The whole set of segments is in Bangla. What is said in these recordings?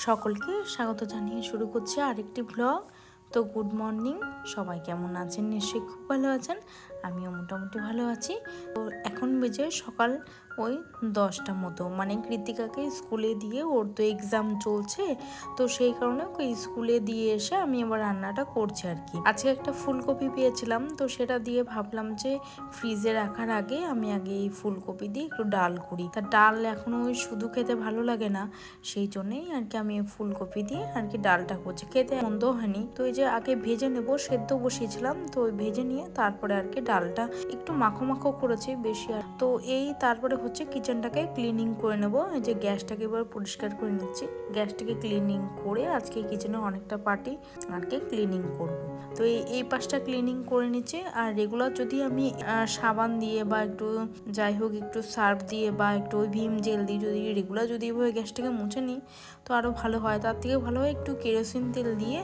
সকলকে স্বাগত জানিয়ে শুরু করছি আরেকটি ব্লগ। তো গুড মর্নিং, সবাই কেমন আছেন? নিশ্চয়ই খুব ভালো আছেন, আমিও মোটামুটি ভালো আছি। তো এখন বেজে সকাল ওই 10টার মতো, মানে কৃতিকাকে স্কুলে দিয়ে, ওর তো এক্সাম চলছে, তো সেই কারণে ওকে স্কুলে দিয়ে এসে আমি আবার রান্নাটা করছি আর কি। আজকে একটা ফুলকপি পেয়েছিলাম, তো সেটা দিয়ে ভাবলাম যে ফ্রিজে রাখার আগে আমি আগে এই ফুলকপি দিয়ে একটু ডাল করি। তা ডাল এখন ওই শুধু খেতে ভালো লাগে না, সেই জন্যেই আর কি আমি ফুলকপি দিয়ে আর কি ডালটা করছি। খেতে মন্দ হয়নি। তো এই যে আগে ভেজে নেব, সেদ্ধ বসিয়েছিলাম, তো ওই ভেজে নিয়ে তারপরে আর কি ডালটা একটু মাখো মাখো করেছি বেশি। আর তো এই তারপরে হচ্ছে কিচেনটাকে ক্লিনিং করে নেব। এই যে গ্যাসটাকে এবার পরিষ্কার করে নিচ্ছি। গ্যাসটাকে ক্লিনিং করে আজকে কিচেনে অনেকটা পার্টি আর কি ক্লিনিং করব। তো এই পাশটা ক্লিনিং করে নিচ্ছে। আর রেগুলার যদি আমি সাবান দিয়ে বা একটু যাই হোক একটু সার্ফ দিয়ে বা একটু ভিম জেল দিয়ে যদি রেগুলার যদি এভাবে গ্যাসটাকে মুছে নিই তো আরও ভালো হয়। তার থেকে ভালো হয় একটু কেরোসিন তেল দিয়ে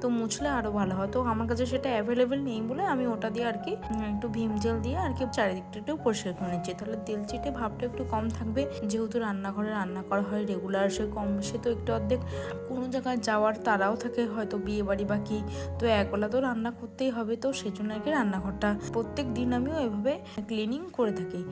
তো মুছলে আরও ভালো হয়। তো আমার কাছে সেটা অ্যাভেলেবেল নেই বলে আমি ওটা দিয়ে আর কি একটু ভিম জেল দিয়ে আর কি চারিদিকটা একটু পরিষ্কার করে নিচ্ছি। তাহলে তেল চিটে ভাবটা একটু কম থাকবে। যেহেতু রান্নাঘরে রান্না করা হয় রেগুলার, সে কম বেশি তো একটু অর্ধেক কোনো জায়গায় যাওয়ার তারাও থাকে, হয়তো বিয়ে বাড়ি বা কি, তো একবেলা তো রান্না করতেই হবে। তো সেই জন্য আর কি রান্নাঘরটা প্রত্যেক দিন আমিও এভাবে ক্লিনিং করে থাকি।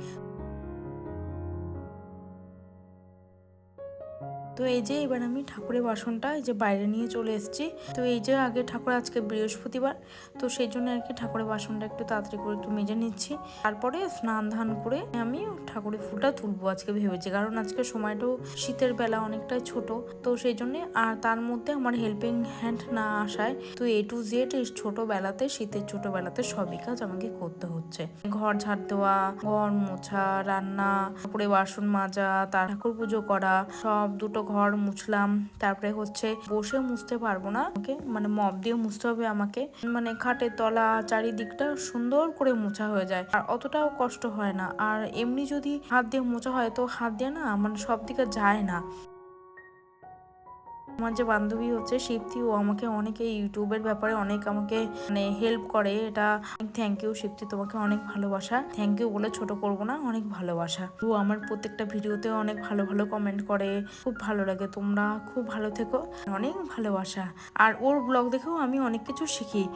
তো এই যে এবার আমি ঠাকুরের বাসনটা এই যে বাইরে নিয়ে চলে এসেছি। তো এই যে আগে ঠাকুর, আজকে বৃহস্পতিবার, তো সেই জন্য আর কি ঠাকুরের বাসনটা একটু তাড়াতাড়ি করে একটু মেজে নিচ্ছি। তারপরে স্নান ধান করে আমি ঠাকুরের ফুলটা তুলবো আজকে ভেবেছি, কারণ আজকে সময়টাও শীতের বেলা অনেকটাই ছোট, তো সেই জন্য। আর তার মধ্যে আমার হেল্পিং হ্যান্ড না আসায় তো A to Z এই ছোটবেলাতে, শীতের ছোটবেলাতে সবই কাজ আমাকে করতে হচ্ছে। ঘর ঝাড় দেওয়া, ঘর মোছা, রান্না, ঠাকুরের বাসন মাজা, তার ঠাকুর পুজো করা, সব দুটো ঘর মুছলাম। তারপরে হচ্ছে বসে মুছতে পারবো না, মানে মপ দিয়ে মুছতে হবে আমাকে, মানে খাটের তলা চারিদিকটা সুন্দর করে মোছা হয়ে যায় আর অতটাও কষ্ট হয় না। আর এমনি যদি হাত দিয়ে মোছা হয় তো হাত দিয়ে না মানে সব দিকে যায় না। আমার যে বান্ধবী হচ্ছে শিপ্তি, ও আমাকে অনেক এই ইউটিউবের ব্যাপারে অনেক আমাকে মানে হেল্প করে। এটা থ্যাংক ইউ শিপ্তি, তোমাকে অনেক ভালোবাসা। থ্যাংক ইউ বলে ছোট করব না, অনেক ভালোবাসা। ও আমার প্রত্যেকটা ভিডিওতে অনেক ভালো ভালো কমেন্ট করে, খুব ভালো লাগে। তোমরা খুব ভালো থেকো, অনেক ভালোবাসা। আর ওর ব্লগ দেখেও আমি অনেক কিছু শিখি।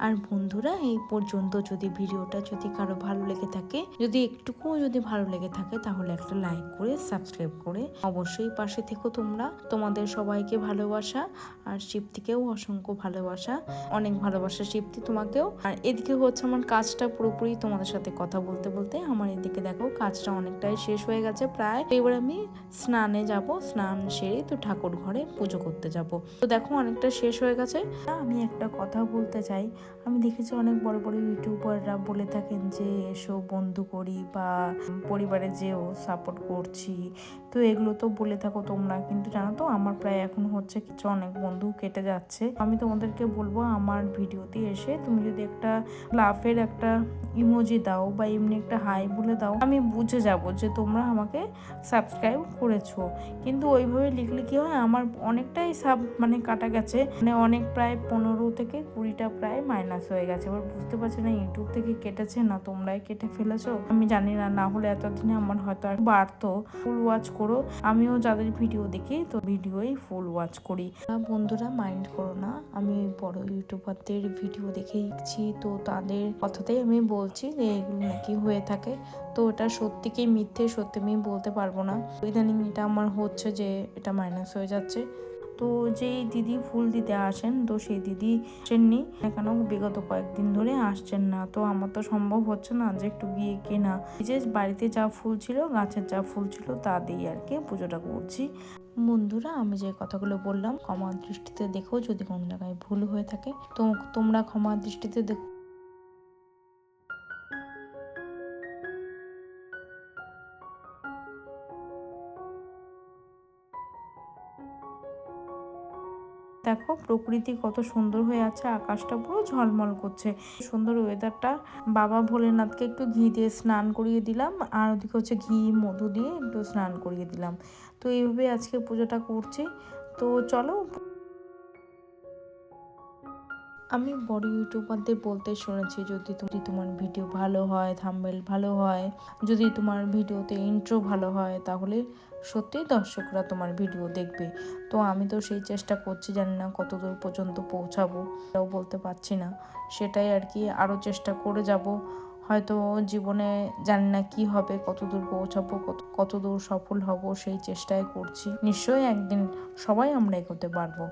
আর বন্ধুরা, এই পর্যন্ত যদি ভিডিওটা যদি কারো ভালো লেগে থাকে, যদি একটুকুও যদি ভালো লেগে থাকে, তাহলে একটা লাইক করে সাবস্ক্রাইব করে অবশ্যই পাশে থেকো তোমরা। তোমাদের সবাইকে ভালোবাসা, আর শিপ্তিকেও অসংখ্য ভালোবাসা, অনেক ভালোবাসা শিপ্তি তোমাকেও। আর এদিকে হচ্ছে আমার কাজটা পুরোপুরি তোমাদের সাথে কথা বলতে বলতে আমার এদিকে দেখো কাজটা অনেকটাই শেষ হয়ে গেছে প্রায়। এবার আমি স্নানে যাব, স্নান সেরে তো ঠাকুর ঘরে পুজো করতে যাব। তো দেখো অনেকটা শেষ হয়ে গেছে। আমি একটা কথা বলতে চাই, আমি দেখেছি অনেক বড় বড় ইউটিউবাররা বলে থাকেন যে এসো বন্ধু করি বা পরিবারে যেও সাপোর্ট করছি, তো এগুলো তো বলে থাকো তোমরা, কিন্তু জানো তো আমার প্রায় এখন হচ্ছে কিছু অনেক বন্ধু কেটে যাচ্ছে। আমি তোমাদেরকে বলবো আমার ভিডিওতে এসে তুমি যদি একটা লাফের একটা ইমোজি দাও বা এমনি একটা হাই বলে দাও, আমি বুঝে যাব যে তোমরা আমাকে সাবস্ক্রাইব করেছো। কিন্তু ওইভাবে লিখলে কি হয়, আমার অনেকটাই মানে কাটা গেছে, মানে অনেক প্রায় 15 থেকে 20টা প্রায় মাইনাস হয়ে গেছে। এবার বুঝতে পারছি না ইউটিউব থেকে কেটেছে না তোমরাই কেটে ফেলেছো, আমি জানি না। না হলে এতদিনে আমার হয়তো আর বাড়তো। ফুল ওয়াচ করো, আমিও যাদের ভিডিও দেখি তো ভিডিওই ফুল ওয়াচ করি। বন্ধুরা মাইন্ড করো না, আমি বড় ইউটিউবারদের ভিডিও দেখেছি, তো তাদের কথাতেই আমি বলছি যে এগুলো নাকি হয়ে থাকে। তো এটা সত্যি কি মিথ্যে সত্যি আমি বলতে পারবো না। ইদানিং এটা আমার হচ্ছে যে এটা মাইনাস হয়ে যাচ্ছে। তো যেই দিদি ফুল দিতে আসেন, তো সেই দিদি আসেননি কেন বিগত কয়েকদিন ধরে আসছেন না। তো আমার তো সম্ভব হচ্ছে না যে একটু গিয়ে কেনা, যে বাড়িতে যা ফুল ছিল, গাছের যা ফুল ছিল তা দিয়ে আর কি পুজোটা করছি। বন্ধুরা, আমি যে কথাগুলো বললাম ক্ষমার দৃষ্টিতে দেখো, যদি কোনো জায়গায় ভুল হয়ে থাকে তো তোমরা ক্ষমার দৃষ্টিতে দেখো। দেখো প্রকৃতি কত সুন্দর হয়ে আছে, আকাশটা পুরো ঝলমল করছে, সুন্দর ওয়েদারটা। বাবা ভোলেনাথকে একটু ঘি দিয়ে স্নান করিয়ে দিলাম, আর ওদিকে হচ্ছে ঘি মধু দিয়ে একটু স্নান করিয়ে দিলাম। তো এইভাবে আজকে পুজোটা করছি। তো চলো। আমি বড় ইউটিউবারদের বলতে শুনেছি, যদি তোমার ভিডিও ভালো হয়, থাম্বনেল ভালো হয়, যদি তোমার ভিডিওতে ইন্ট্রো ভালো হয়, তাহলে সত্যিই দর্শকরা তোমার ভিডিও দেখবে। তো আমি তো সেই চেষ্টা করছি, জানি না কতদূর পর্যন্ত পৌঁছাবো, তাও বলতে পারছি না। সেটাই আর কি, আরও চেষ্টা করে যাব। হয়তো জীবনে জানি না কি হবে, কতদূর পৌঁছাবো, কতদূর সফল হব, সেই চেষ্টাই করছি। নিশ্চয়ই একদিন সবাই আমরা এগোতে পারবো।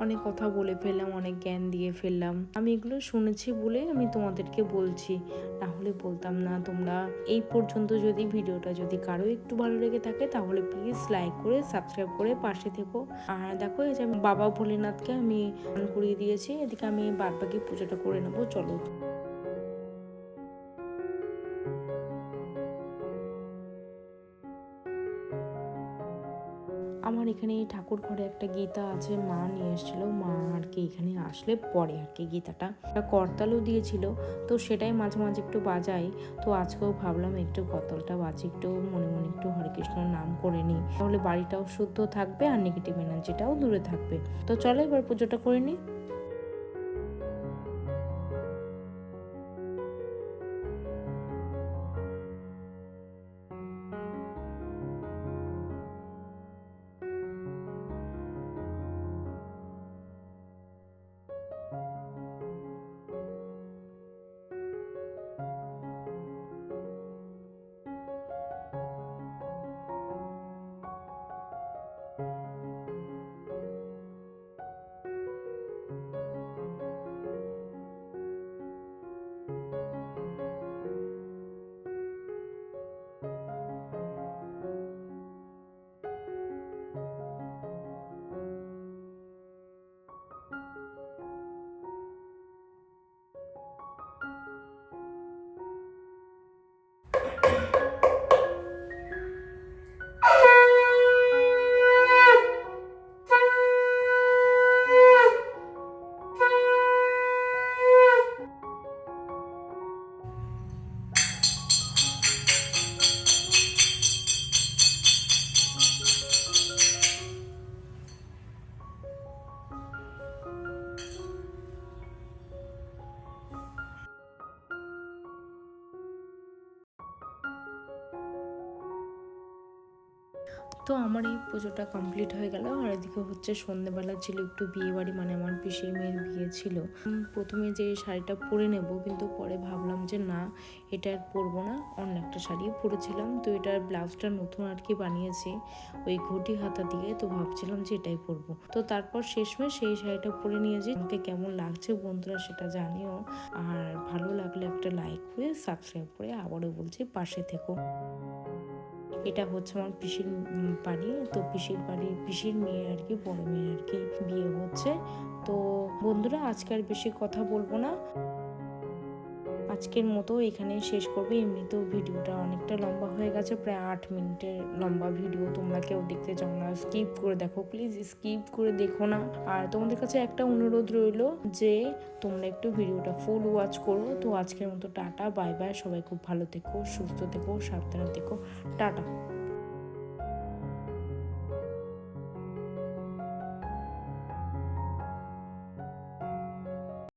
অনেক কথা বলে ফেললাম, অনেক জ্ঞান দিয়ে ফেললাম। আমি এগুলো শুনেছি বলে আমি তোমাদেরকে বলছি, না হলে বলতাম না। তোমরা এই পর্যন্ত যদি ভিডিওটা যদি কারো একটু ভালো লেগে থাকে, তাহলে প্লিজ লাইক করে সাবস্ক্রাইব করে পাশে থেকো। আর দেখো, এই যে বাবা ভোলেনাথকে আমি স্নান করিয়ে দিয়েছি, এদিকে আমি বাদবাকি পুজোটা করে নেবো। চলো। আমার এখানে ঠাকুর ঘরে একটা গীতা আছে, মা নিয়ে এসেছিল। মা আর কি এখানে আসলে পরে আর কি গীতাটা করতালও দিয়েছিল, তো সেটাই মাঝে মাঝে একটু বাজাই। তো আজকেও ভাবলাম একটু করতালটা বাজি, একটু মনে মনে একটু হরে কৃষ্ণর নাম করে নিই, তাহলে বাড়িটাও শুদ্ধ থাকবে আর নেগেটিভ এনার্জিটাও দূরে থাকবে। তো চলো এবার পুজোটা করে নিই। তো আমার এই পুজোটা কমপ্লিট হয়ে গেল। আর এদিকে হচ্ছে সন্ধ্যেবেলা ছিল একটু বিয়ে বাড়ি, মানে আমার পিসির মেয়ের বিয়ে ছিল। প্রথমে যে শাড়িটা পরে নেব, কিন্তু পরে ভাবলাম যে না, এটা আর পরবো না, অন্য একটা শাড়ি পরেছিলাম। তো এটার ব্লাউজটা নতুন আর কি বানিয়েছি ওই ঘটি হাতা দিয়ে, তো ভাবছিলাম যে এটাই পরবো। তো তারপর শেষমেশ সেই শাড়িটা পরে নিয়েছি। আমাকে কেমন লাগছে বন্ধুরা সেটা জানিও, আর ভালো লাগলে একটা লাইক করে সাবস্ক্রাইব করে আবারও বলছি পাশে থেকো। এটা হচ্ছে আমার পিসির বাড়ি। তো পিসির বাড়ি, পিসির মেয়ে আর কি, বড় মেয়ে আর কি বিয়ে হচ্ছে। তো বন্ধুরা, আজকে আর বেশি কথা বলবো না, আজকের মতো এখানে শেষ করবে। এমনিতেও ভিডিওটা অনেকটা লম্বা হয়ে গেছে, প্রায় 8 মিনিটের লম্বা ভিডিও। তোমরা কেউ দেখতে চাও না, স্কিপ করে দেখো, প্লিজ স্কিপ করে দেখো না। আর তোমাদের কাছে একটা অনুরোধ রইলো যে তোমরা একটু ভিডিওটা ফুল ওয়াচ করো। তো আজকের মতো টাটা, বাই বাই। সবাই খুব ভালো থেকো, সুস্থ থেকো, সাবধানে থেকো, টাটা।